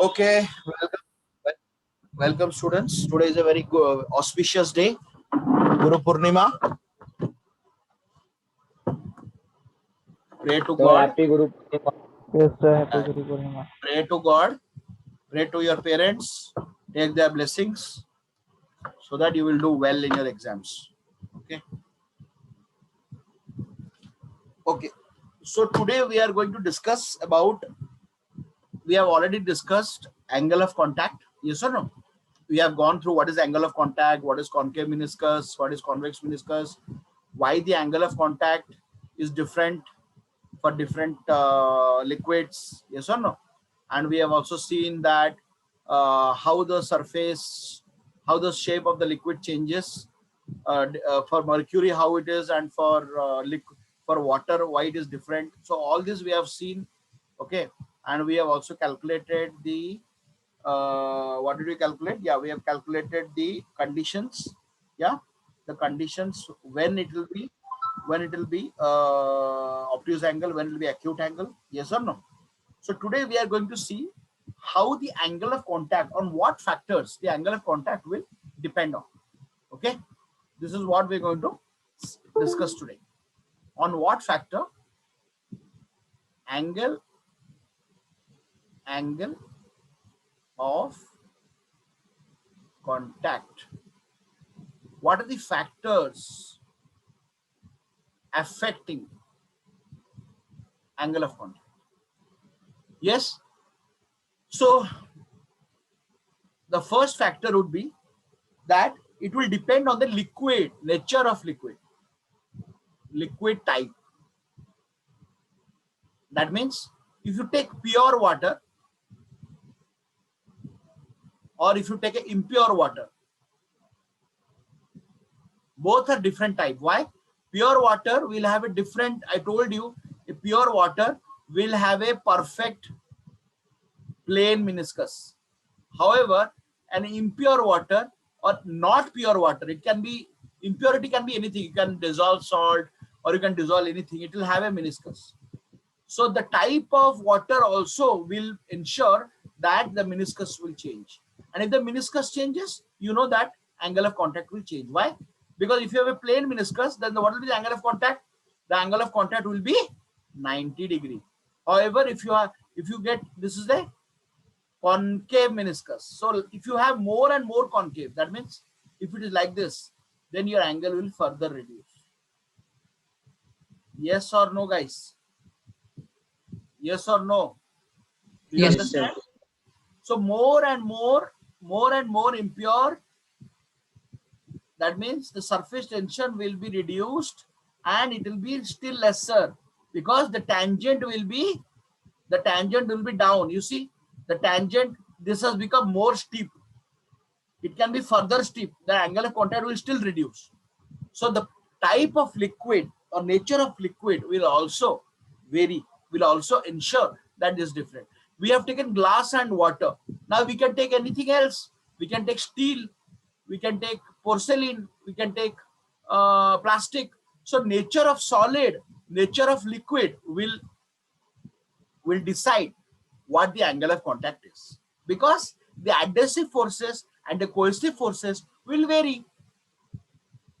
Okay, welcome students. Today is a very good, auspicious day, Guru Purnima. Pray to So God. happy Guru Purnima. Yes, sir. Happy Uh, Guru Purnima. Pray to God. Pray to your parents. Take their blessings so that you will do well in your exams. Okay. Okay. So today we are going to discuss about. We have already discussed angle of contact. Yes or no? We have gone through what is angle of contact, what is concave meniscus, what is convex meniscus, why the angle of contact is different for different liquids, yes or no? And we have also seen that how the surface, how the shape of the liquid changes for mercury, how it is, and for for water, why it is different. So all this we have seen, okay. And we have also calculated the what did we calculate? Yeah, we have calculated the conditions. Yeah, the conditions when it will be obtuse angle, when it will be acute angle, yes or no. So today we are going to see how the angle of contact, on what factors the angle of contact will depend on. Okay, this is what we're going to discuss today. On what factor angle of contact, what are the factors affecting angle of contact? Yes. So the first factor would be that it will depend on the liquid, nature of liquid type. That means if you take pure water or if you take an impure water, both are different type. Why? Pure water will have a different, I told you, a pure water will have a perfect plane meniscus. However, an impure water or not pure water, it can be, impurity can be anything. You can dissolve salt or you can dissolve anything. It will have a meniscus. So the type of water also will ensure that the meniscus will change. And if the meniscus changes, you know that angle of contact will change. Why? Because if you have a plain meniscus, then what will be the angle of contact? The angle of contact will be 90 degree. However, if you get, this is the concave meniscus. So if you have more and more concave, that means if it is like this, then your angle will further reduce. Yes or no, guys? Yes or no? Do you understand? So more and more impure, that means the surface tension will be reduced and it will be still lesser because the tangent will be down. You see, the tangent, this has become more steep. It can be further steep. The angle of contact will still reduce. So the type of liquid or nature of liquid will also vary, will also ensure that is different. We have taken glass and water. Now we can take anything else. We can take steel, we can take porcelain, we can take plastic. So nature of solid, nature of liquid will decide what the angle of contact is, because the adhesive forces and the cohesive forces will vary.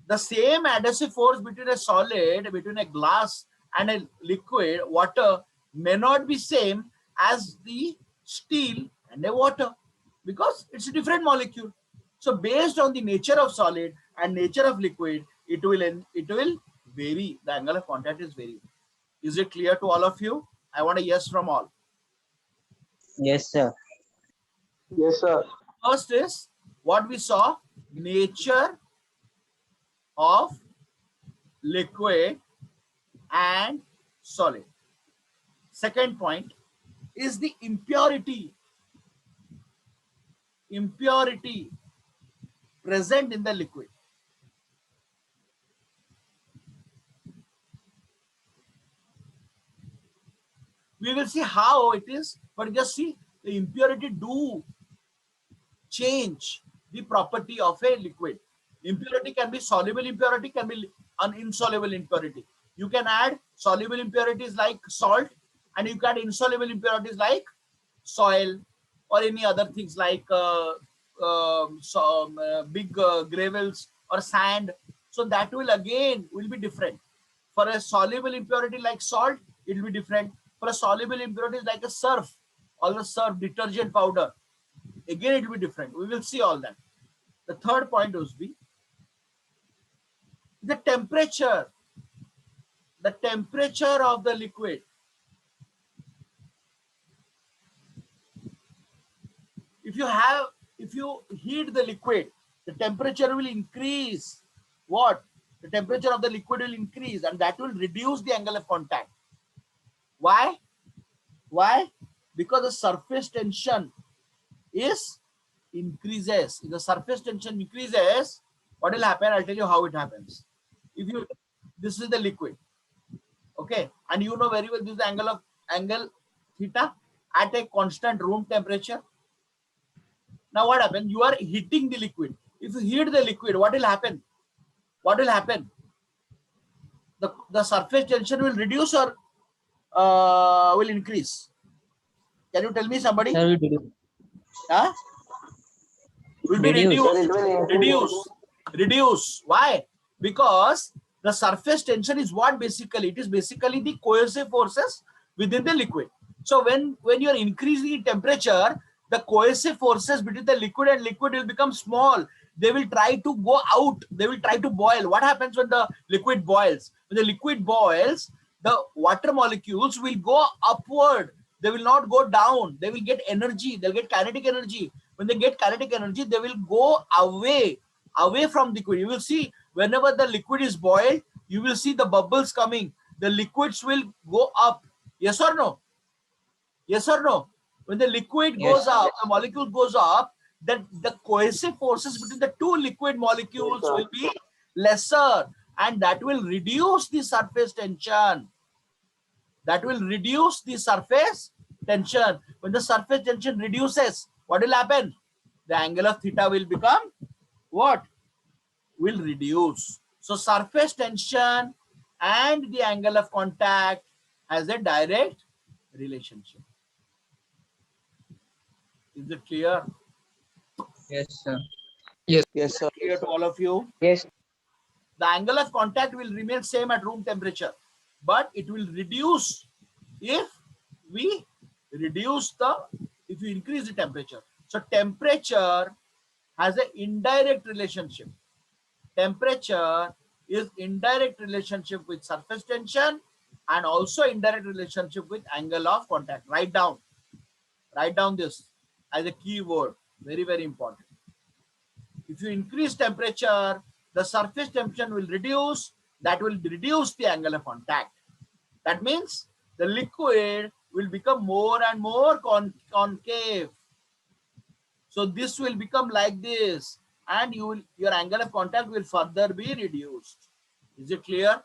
The same adhesive force between a solid, between a glass and a liquid, water, may not be same as the steel and a water, because it's a different molecule. So based on the nature of solid and nature of liquid, it will vary. The angle of contact is vary. Is it clear to all of you? I want a yes from all. Yes, sir. Yes, sir. First is what we saw, nature of liquid and solid. Second point is the impurity present in the liquid. We will see how it is, but just see, the impurity do change the property of a liquid. Impurity can be soluble impurity, can be an insoluble impurity. You can add soluble impurities like salt, and you can add insoluble impurities like soil, or any other things like big gravels or sand. So that will again be different. For a soluble impurity like salt, it will be different. For a soluble impurity like a surf, or the surf detergent powder, again it will be different. We will see all that. The third point was the temperature. The temperature of the liquid. If you heat the liquid, the temperature will increase. What? The temperature of the liquid will increase, and that will reduce the angle of contact. Why? Why? Because the surface tension is increases. If the surface tension increases, what will happen? I'll tell you how it happens. This is the liquid, okay, and you know very well this is the angle theta at a constant room temperature. Now what happens? You are heating the liquid. If you heat the liquid, what will happen? What will happen? The surface tension will reduce or will increase? Can you tell me, somebody? Sir, we do. Huh? Will be Reduce. reduced. Reduce. Why? Because the surface tension is what basically? It is basically the coercive forces within the liquid. So when you are increasing the temperature, the coercive forces between the liquid and liquid will become small. They will try to go out. They will try to boil. What happens when the liquid boils? When the liquid boils, the water molecules will go upward. They will not go down. They will get energy. They'll get kinetic energy. When they get kinetic energy, they will go away from the liquid. You will see whenever the liquid is boiled, you will see the bubbles coming. The liquids will go up. Yes or no? Yes or no? When the liquid goes up, the molecule goes up, then the coercive forces between the two liquid molecules will be lesser, and that will reduce the surface tension. That will reduce the surface tension. When the surface tension reduces, what will happen? The angle of theta will become what? Will reduce. So surface tension and the angle of contact has a direct relationship. Is it clear? Yes, sir. Yes, sir. Clear to all of you? Yes. The angle of contact will remain same at room temperature, but it will reduce if we increase the temperature. So temperature has an indirect relationship. Temperature is indirect relationship with surface tension and also indirect relationship with angle of contact. Write down this as a key word. Very, very important. If you increase temperature, the surface tension will reduce. That will reduce the angle of contact. That means the liquid will become more and more concave. So this will become like this, and your angle of contact will further be reduced. Is it clear?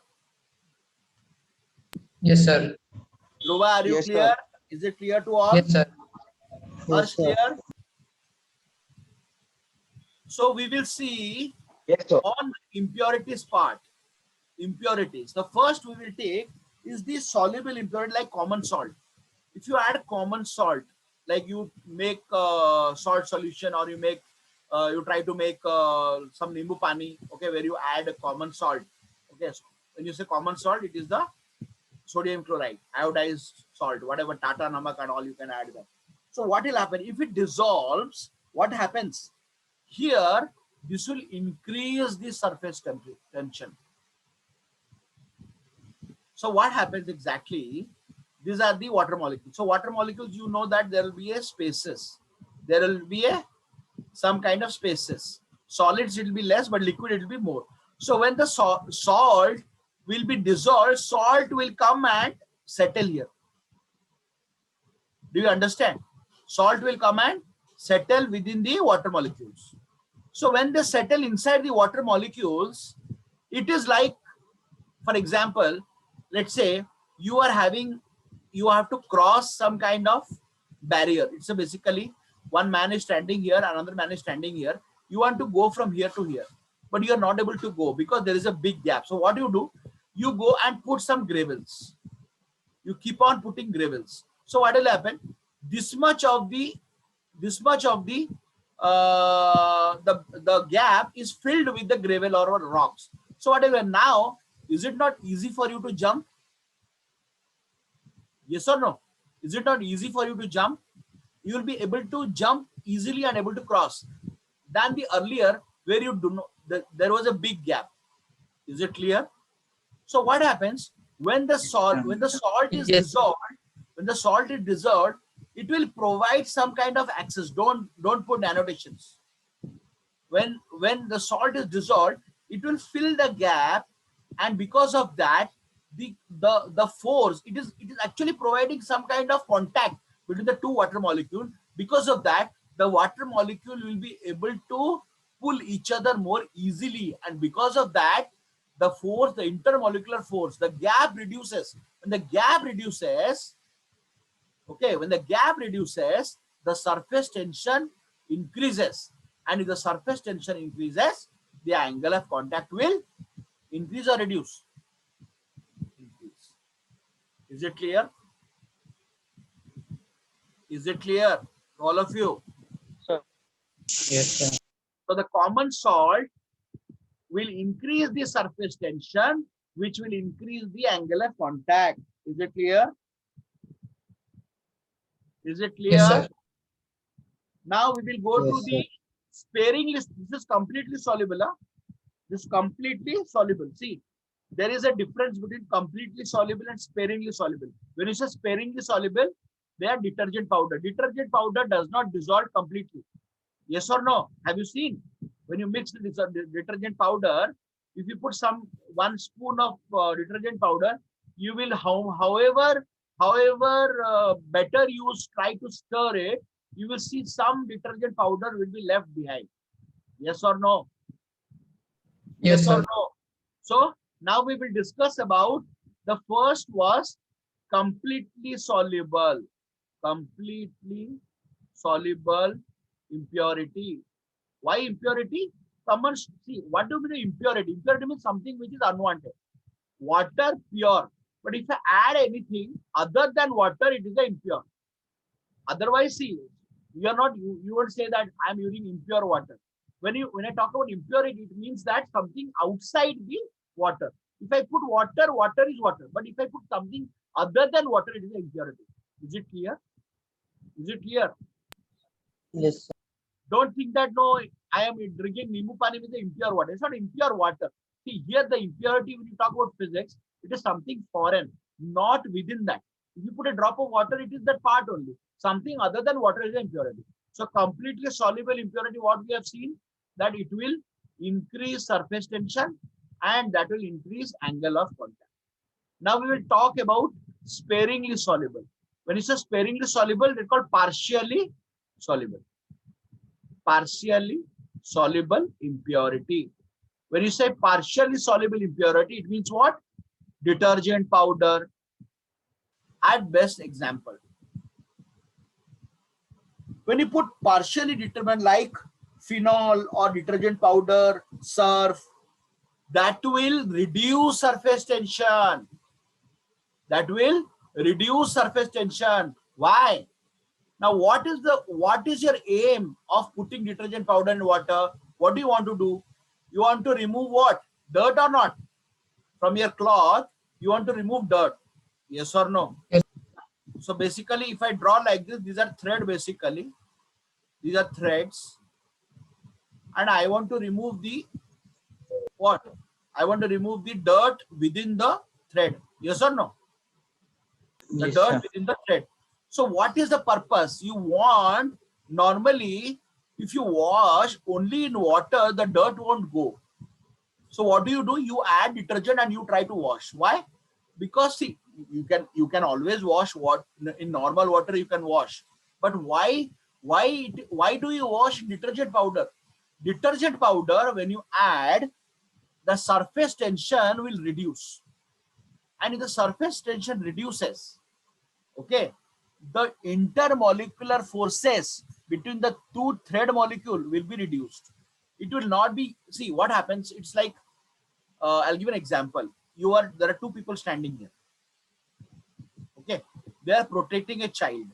Yes, sir. Luba, are you Yes, clear? sir. Is it clear to all? Yes, sir. Harsh, clear? So we will see Yes, sir. on impurities part. Impurities. The first we will take is the soluble impurity like common salt. If you add common salt, like you make salt solution, or you make you try to make some nimbu pani, okay, where you add a common salt. Okay, so when you say common salt, it is the sodium chloride, iodized salt, whatever Tata Namak and all, you can add that. So what will happen if it dissolves? What happens here? This will increase the surface tension. So what happens exactly? These are the water molecules. So water molecules, you know that there will be a spaces. There will be some kind of spaces. Solids, it will be less, but liquid, it will be more. So when the salt will be dissolved, salt will come and settle here. Do you understand? Salt will come and settle within the water molecules. So when they settle inside the water molecules, it is like, for example, let's say you have to cross some kind of barrier. It's basically one man is standing here, another man is standing here. You want to go from here to here, but you are not able to go because there is a big gap. So what do? You go and put some gravels. You keep on putting gravels. So what will happen? This much of the this much of the gap is filled with the gravel or rocks. So whatever, now is it not easy for you to jump? Yes or no? Is it not easy for you to jump? You will be able to jump easily and able to cross than the earlier where you do not, there was a big gap. Is it clear? So what happens when the salt is Yes. dissolved? When the salt is dissolved, it will provide some kind of access. Don't put annotations. When the salt is dissolved, it will fill the gap, and because of that, the force, it is actually providing some kind of contact between the two water molecules. Because of that, the water molecule will be able to pull each other more easily, and because of that, the force, the intermolecular force, the gap reduces. When the gap reduces, okay, when the gap reduces, the surface tension increases, and if the surface tension increases, the angle of contact will increase or reduce? Increase. Is it clear? Is it clear, all of you? Sir. Yes, sir. So the common salt will increase the surface tension, which will increase the angle of contact. Is it clear? Is it clear? Yes, sir. Now we will go to Yes, the sparingly. This is completely soluble. Huh? This is completely soluble. See, there is a difference between completely soluble and sparingly soluble. When you say sparingly soluble, they are detergent powder. Detergent powder does not dissolve completely. Yes or no? Have you seen? When you mix the detergent powder, if you put 1 spoon of detergent powder, you will, however better you try to stir it, you will see some detergent powder will be left behind. Yes or no? yes, Yes or sir. no? So now we will discuss about, the first was completely soluble. Completely soluble impurity. Why impurity? Someone see, what do you mean impurity? Impurity means something which is unwanted. Water pure, but if I add anything other than water, it is a impure. Otherwise, see, you are not, you won't say that I am using impure water. When I talk about impurity, it means that something outside the water. If I put water, water is water. But if I put something other than water, it is impurity. Is it clear? Is it clear? Yes, sir. Don't think that no, I am drinking Nimu Pani with the impure water. It's not impure water. See, here the impurity, when you talk about physics, it is something foreign, not within that. If you put a drop of water, it is that part only. Something other than water is impurity. So completely soluble impurity, what we have seen, that it will increase surface tension and that will increase angle of contact. Now we will talk about sparingly soluble. When you say sparingly soluble, they're called partially soluble. Partially soluble impurity. When you say partially soluble impurity, it means what? Detergent powder. At best example, when you put partially determined like phenol or detergent powder, surf, that will reduce surface tension. That will reduce surface tension. Why? Now, what is your aim of putting detergent powder in water? What do you want to do? You want to remove what? Dirt or not? From your cloth, you want to remove dirt. Yes or no? Yes. So basically, if I draw like this, these are threads basically. These are threads. And I want to remove the what? I want to remove the dirt within the thread. Yes or no? The Yes, dirt sir. within the thread. So what is the purpose? You want, normally, if you wash only in water, the dirt won't go. So what do? You add detergent and you try to wash. Why? Because see, you can always wash what in normal water you can wash. But why do you wash detergent powder? Detergent powder, when you add, the surface tension will reduce. And if the surface tension reduces, okay, the intermolecular forces between the two thread molecule will be reduced. It will not be, see what happens, it's like, I'll give an example. There are two people standing here. Okay, they are protecting a child.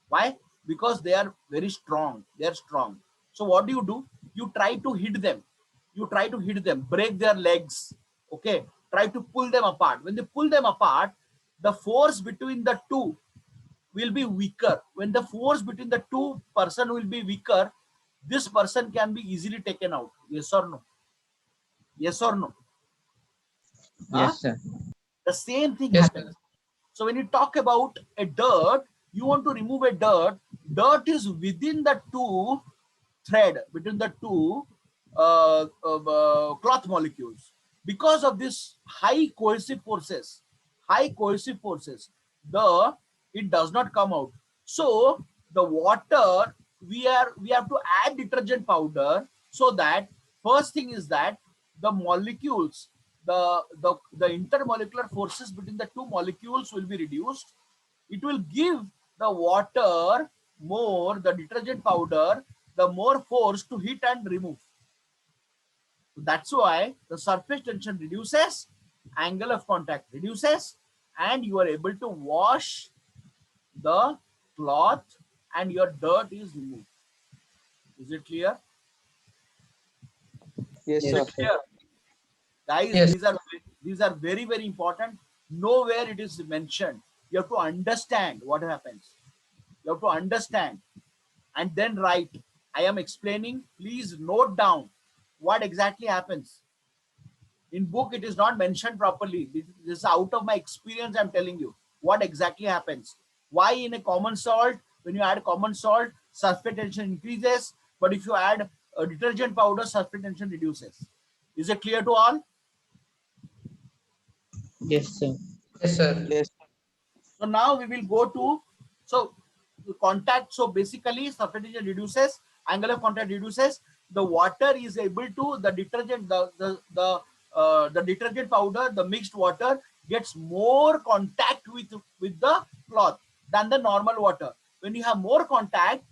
Why? because they are very strong. They are strong. So what do? You try to hit them. You try to hit them, break their legs. Okay. Try to pull them apart. When they pull them apart, the force between the two will be weaker. When the force between the two person will be weaker, this person can be easily taken out. Yes or no? Yes or no? Huh? Yes, sir. The same thing Yes, happens. So when you talk about a dirt, you want to remove a dirt. Dirt is within the two thread, between the two cloth molecules. Because of this high cohesive forces, the it does not come out. So the water, we have to add detergent powder, so that first thing is that the molecules, the intermolecular forces between the two molecules will be reduced. It will give the water more, the detergent powder, the more force to hit and remove. That's why the surface tension reduces, angle of contact reduces, and you are able to wash the cloth and your dirt is removed. Is it clear? Yes, Is sir. it clear? Guys, Yes. these are very, very important. Nowhere it is mentioned. You have to understand what happens. You have to understand and then write. I am explaining. Please note down what exactly happens. In book, it is not mentioned properly. This is out of my experience. I'm telling you what exactly happens. Why in a common salt, when you add common salt, surface tension increases, but if you add a detergent powder, surface tension reduces. Is it clear to all? Yes, sir. Yes, sir. Yes. So now we will go to, so contact. So basically surface tension reduces, angle of contact reduces. The water is able to, the detergent, the detergent powder, the mixed water gets more contact with the cloth than the normal water. When you have more contact,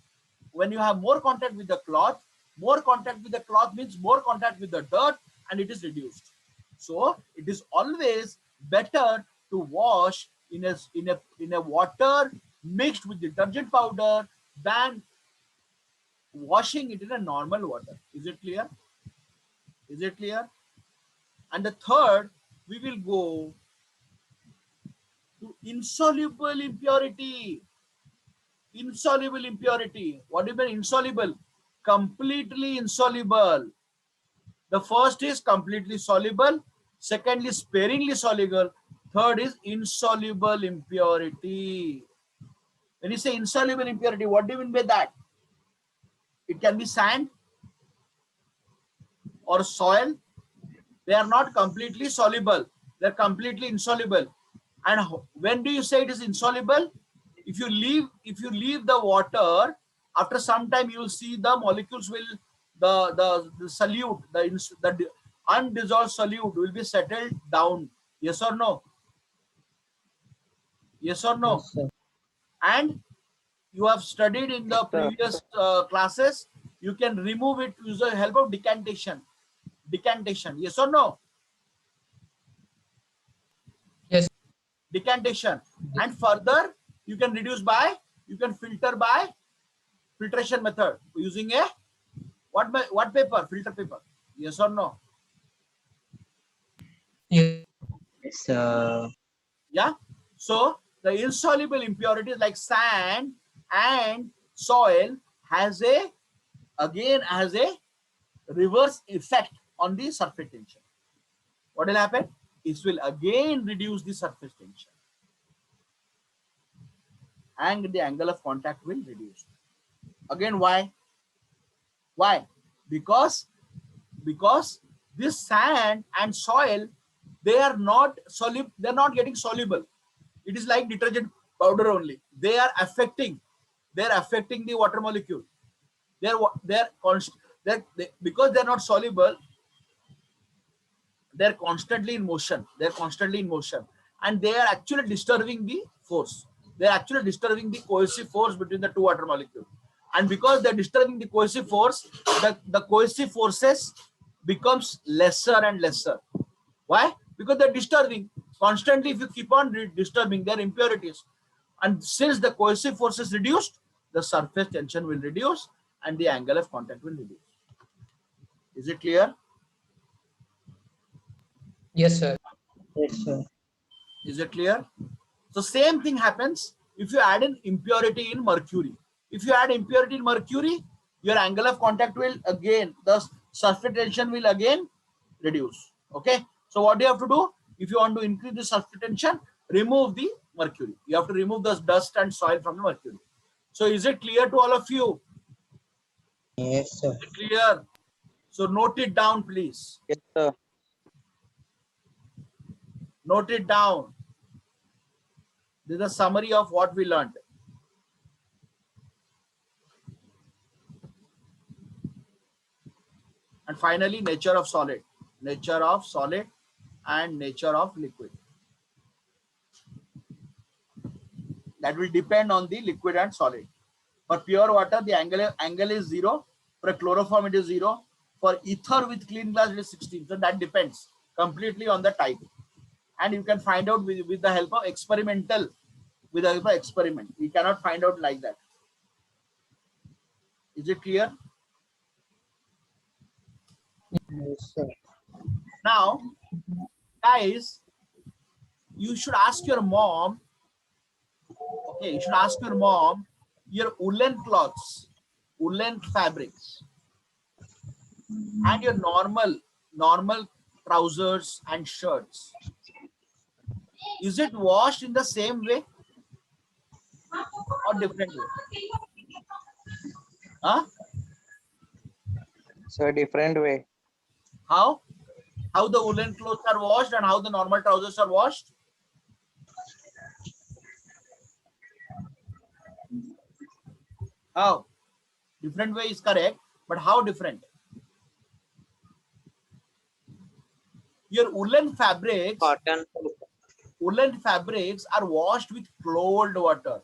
with the cloth, more contact with the cloth means more contact with the dirt, and it is reduced. So it is always better to wash in a water mixed with detergent powder than washing it in a normal water. Is it clear? Is it clear? And the third, we will go to insoluble impurity. Insoluble impurity. What do you mean insoluble? Completely insoluble. The first is completely soluble. Secondly, sparingly soluble. Third is insoluble impurity. When you say insoluble impurity, what do you mean by that? It can be sand or soil. They are not completely soluble. They're completely insoluble. And when do you say it is insoluble? If you leave the water, after some time you will see the molecules will, the solute, the undissolved solute will be settled down. Yes or no? Yes or no? Yes, sir. And you have studied in the previous classes, you can remove it with the help of decantation. Decantation. Yes or no? Yes. Decantation. And further, you can reduce by, you can filter by filtration method using a what paper? Filter paper. Yes or no? Yes. Sir. Yeah. So the insoluble impurities like sand and soil has a reverse effect on the surface tension. What will happen? It will again reduce the surface tension and the angle of contact will reduce. Again, why? Why? Because this sand and soil, they are not soluble, they're not getting soluble. It is like detergent powder only. They're affecting the water molecule. They're const they because they're not soluble, they're constantly in motion. And they are actually disturbing the force. They're actually disturbing the cohesive force between the two water molecules. And because they're disturbing the cohesive force, the cohesive forces becomes lesser and lesser. Why? Because they're disturbing constantly. If you keep on disturbing their impurities, and since the cohesive force is reduced, the surface tension will reduce and the angle of contact will reduce. Is it clear? Yes, sir. Yes, sir. Is it clear? So same thing happens if you add an impurity in mercury. If you add impurity in mercury, your angle of contact will again, the surface tension will again reduce. Okay. So what do you have to do? If you want to increase the surface tension, remove the mercury. You have to remove the dust and soil from the mercury. So is it clear to all of you? Yes, sir. Is it clear? So note it down, please. Yes, sir. Note it down. This is a summary of what we learned. And finally, nature of solid and nature of liquid. That will depend on the liquid and solid. For pure water, the angle is 0. For a chloroform, it is 0. For ether with clean glass, it is 16. So that depends completely on the type. And you can find out with the help of experimental, with the help of experiment. We cannot find out like that. Is it clear? Yes, sir. Now, guys, you should ask your mom. Okay, you should ask your mom your woolen cloths, woolen fabrics, and your normal trousers and shirts. Is it washed in the same way or different way? Huh? So different way. How? How the woolen clothes are washed and how the normal trousers are washed? How? Different way is correct, but how different? Your woolen fabrics Cotton. are washed with cold water.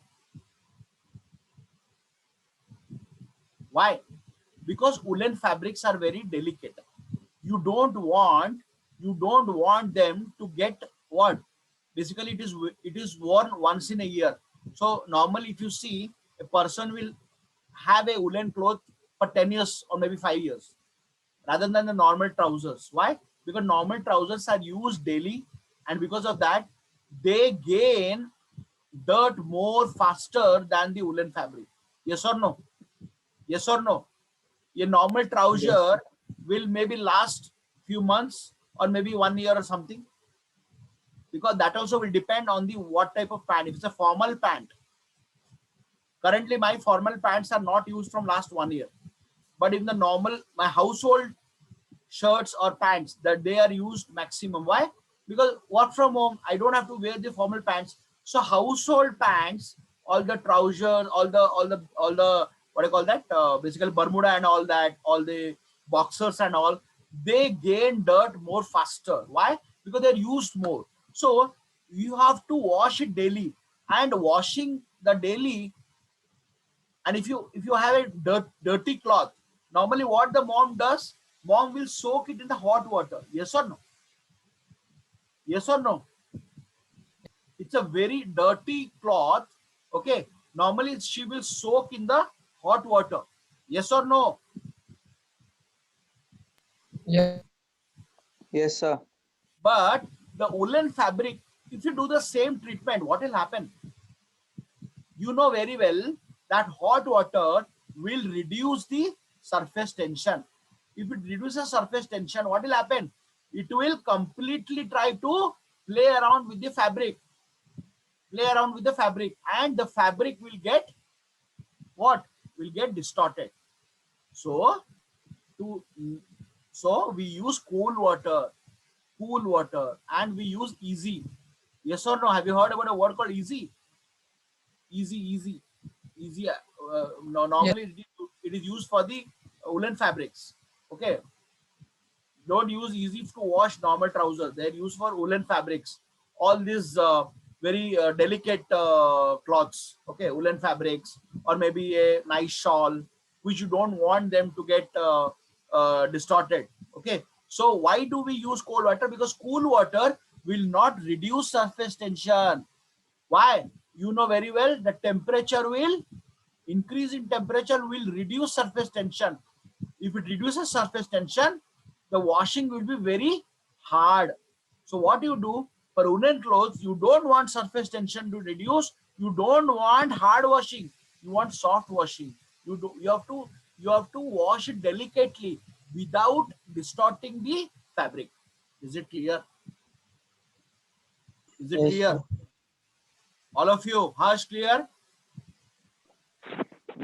Why? Because woolen fabrics are very delicate. You don't want them to get what? Basically, it is worn once in a year. So normally, if you see, a person will have a woolen cloth for 10 years or maybe 5 years rather than the normal trousers. Why? Because normal trousers are used daily, and because of that, they gain dirt more faster than the woolen fabric. Yes or no? Yes or no? A normal trouser will maybe last few months or maybe 1 year or something, because that also will depend on the what type of pant. If it's a formal pant, currently my formal pants are not used from last 1 year, but in the normal my household shirts or pants, that they are used maximum. Why? Because work from home, I don't have to wear the formal pants. So household pants, all the trousers, all the what I call that, basically Bermuda and all that, all the boxers and all, they gain dirt more faster. Why? Because they're used more. So you have to wash it daily, and washing the daily. And if you have a dirty cloth, normally what the mom does, mom will soak it in the hot water. Yes or no? Yes or no? It's a very dirty cloth. Okay. Normally she will soak in the hot water. Yes or no? Yeah. Yes, sir. But the woolen fabric, if you do the same treatment, what will happen? You know very well that hot water will reduce the surface tension. If it reduces surface tension, what will happen? It will completely try to play around with the fabric. And the fabric will get what? Will get distorted. So we use cool water, and we use easy. Yes or no? Have you heard about a word called easy? Easy. No, normally it is used for the woolen fabrics. Okay, don't use easy to wash normal trousers. They're used for woolen fabrics. All these very delicate cloths. Okay, woolen fabrics, or maybe a nice shawl, which you don't want them to get distorted. Okay, so why do we use cold water? Because cool water will not reduce surface tension. Why? You know very well the temperature will Increase in temperature will reduce surface tension. If it reduces surface tension, the washing will be very hard. So what you do for woolen clothes, you don't want surface tension to reduce. You don't want hard washing. You want soft washing. You have to wash it delicately without distorting the fabric. Is it clear? Is it Yes, clear? sir. All of you, Harsh, clear?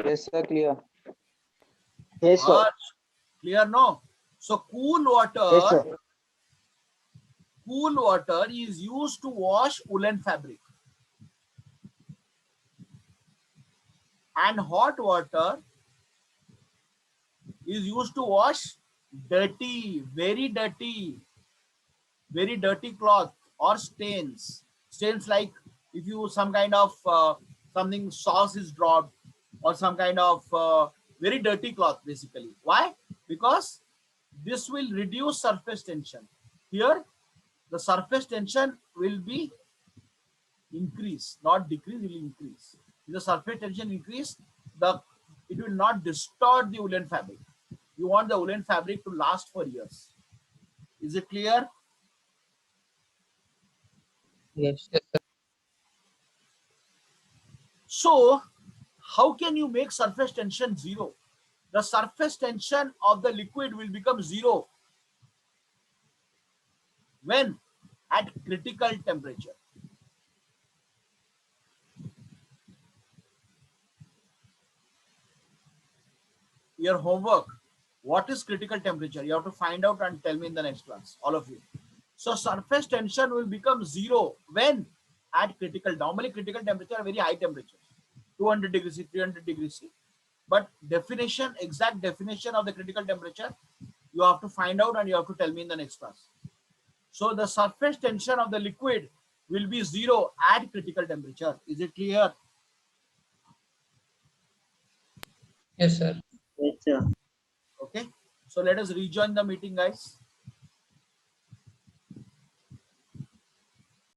Yes, sir. Clear. Yes, sir. Harsh, clear? No. So Yes, sir. cool water is used to wash woolen fabric, and hot water is used to wash dirty, very dirty cloth or stains. Stains like if you some kind of something sauce is dropped or some kind of very dirty cloth basically. Why? Because this will reduce surface tension. Here the surface tension will be increase, not decrease, will increase. If the surface tension increase, it will not distort the woolen fabric. You want the woolen fabric to last for years. Is it clear? Yes, yes, sir. So, how can you make surface tension zero? The surface tension of the liquid will become zero when at critical temperature. Your homework. What is critical temperature? You have to find out and tell me in the next class, all of you. So surface tension will become zero when at critical. Normally critical temperature are very high temperatures, 200 degrees C, 300 degrees C. But definition, exact definition of the critical temperature, you have to find out and you have to tell me in the next class. So the surface tension of the liquid will be zero at critical temperature. Is it clear? Yes, sir. Yes, sir. Okay. So let us rejoin the meeting, guys.